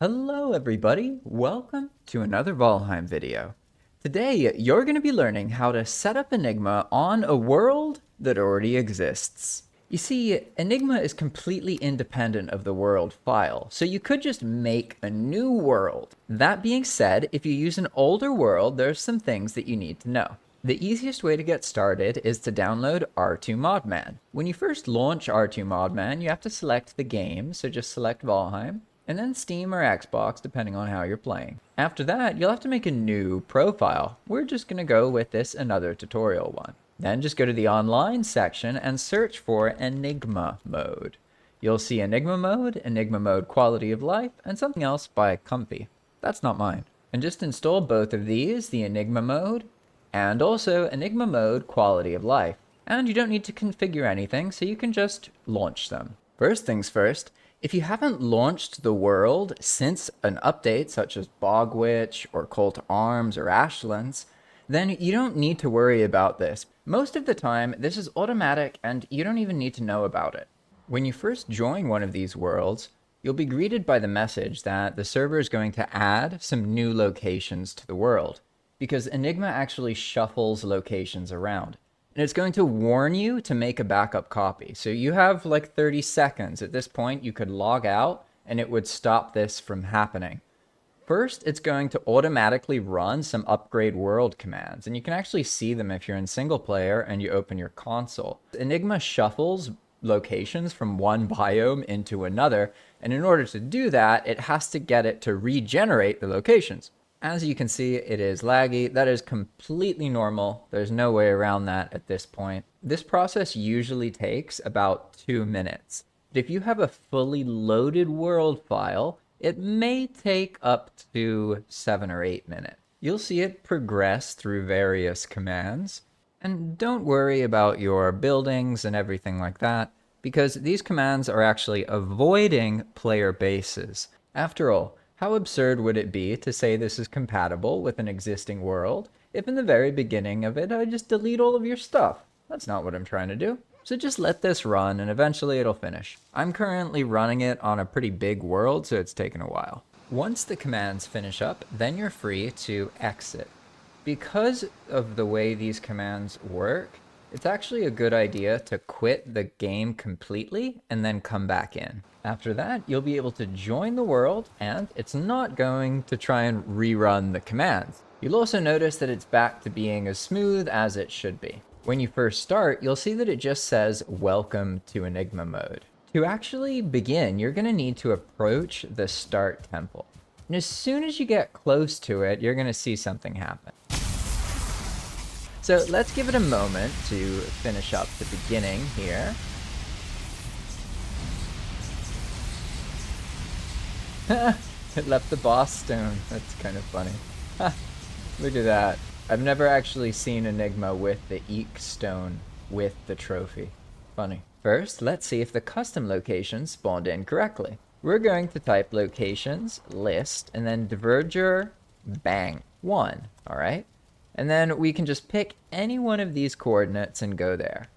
Hello everybody, welcome to another Valheim video. Today you're going to be learning how to set up Enigma on a world that already exists. You see, Enigma is completely independent of the world file, so you could just make a new world. That being said, if you use an older world, there's some things that you need to know. The easiest way to get started is to download R2Modman. When you first launch R2Modman, you have to select the game, so just select Valheim, and then Steam or Xbox, depending on how you're playing. After that, you'll have to make a new profile. We're just going to go with this another tutorial one. Then just go to the online section and search for Enigma Mode. You'll see Enigma Mode Quality of Life, and something else by Comfy. That's not mine. And just install both of these, the Enigma Mode and also Enigma Mode Quality of Life. And you don't need to configure anything, so you can just launch them. First things first, if you haven't launched the world since an update such as Bogwitch or Cult Arms or Ashlands, then you don't need to worry about this. Most of the time, this is automatic and you don't even need to know about it. When you first join one of these worlds, you'll be greeted by the message that the server is going to add some new locations to the world, because Enigma actually shuffles locations around. And it's going to warn you to make a backup copy. So you have like 30 seconds. At this point, you could log out and it would stop this from happening. First, it's going to automatically run some upgrade world commands, and you can actually see them if you're in single player and you open your console. Enigma shuffles locations from one biome into another, and in order to do that, it has to get it to regenerate the locations. As you can see, it is laggy. That is completely normal. There's no way around that at this point. This process usually takes about 2 minutes. But if you have a fully loaded world file, it may take up to 7 or 8 minutes. You'll see it progress through various commands. And don't worry about your buildings and everything like that, because these commands are actually avoiding player bases. After all, how absurd would it be to say this is compatible with an existing world if in the very beginning of it I just delete all of your stuff? That's not what I'm trying to do. So just let this run and eventually it'll finish. I'm currently running it on a pretty big world, so it's taken a while. Once the commands finish up, then you're free to exit. Because of the way these commands work, it's actually a good idea to quit the game completely and then come back in. After that, you'll be able to join the world, and it's not going to try and rerun the commands. You'll also notice that it's back to being as smooth as it should be. When you first start, you'll see that it just says, "Welcome to Enigma Mode." To actually begin, you're going to need to approach the start temple. And as soon as you get close to it, you're going to see something happen. So let's give it a moment to finish up the beginning here. It left the boss stone. That's kind of funny. Look at that. I've never actually seen Enigma with the Eek stone with the trophy. Funny. First, let's see if the custom location spawned in correctly. We're going to type locations, list, and then diverger, bang, 1, alright? And then we can just pick any one of these coordinates and go there.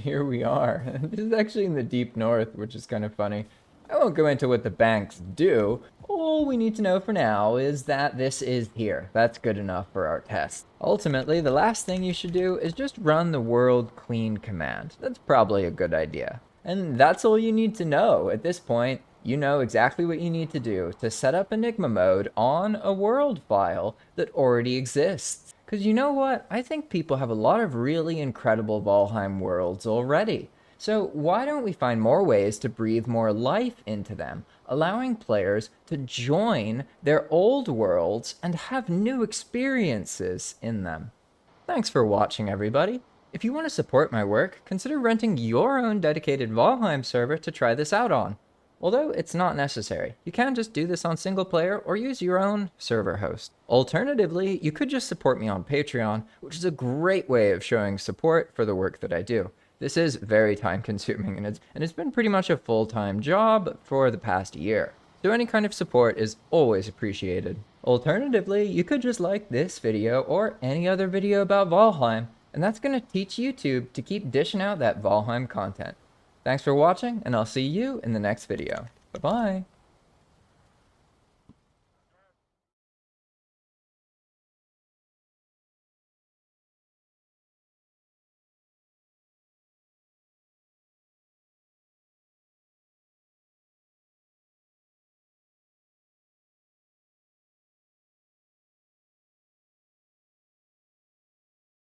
Here we are. This is actually in the deep north, which is kind of funny. I won't go into what the banks do. All we need to know for now is that this is here. That's good enough for our test. Ultimately, the last thing you should do is just run the world clean command. That's probably a good idea. And that's all you need to know. At this point, you know exactly what you need to do to set up Enigma Mode on a world file that already exists. Because you know what? I think people have a lot of really incredible Valheim worlds already. So why don't we find more ways to breathe more life into them, allowing players to join their old worlds and have new experiences in them? Thanks for watching, everybody. If you want to support my work, consider renting your own dedicated Valheim server to try this out on. Although it's not necessary. You can just do this on single player or use your own server host. Alternatively, you could just support me on Patreon, which is a great way of showing support for the work that I do. This is very time consuming and it's been pretty much a full-time job for the past year. So any kind of support is always appreciated. Alternatively, you could just like this video or any other video about Valheim, and that's going to teach YouTube to keep dishing out that Valheim content. Thanks for watching, and I'll see you in the next video. Bye-bye.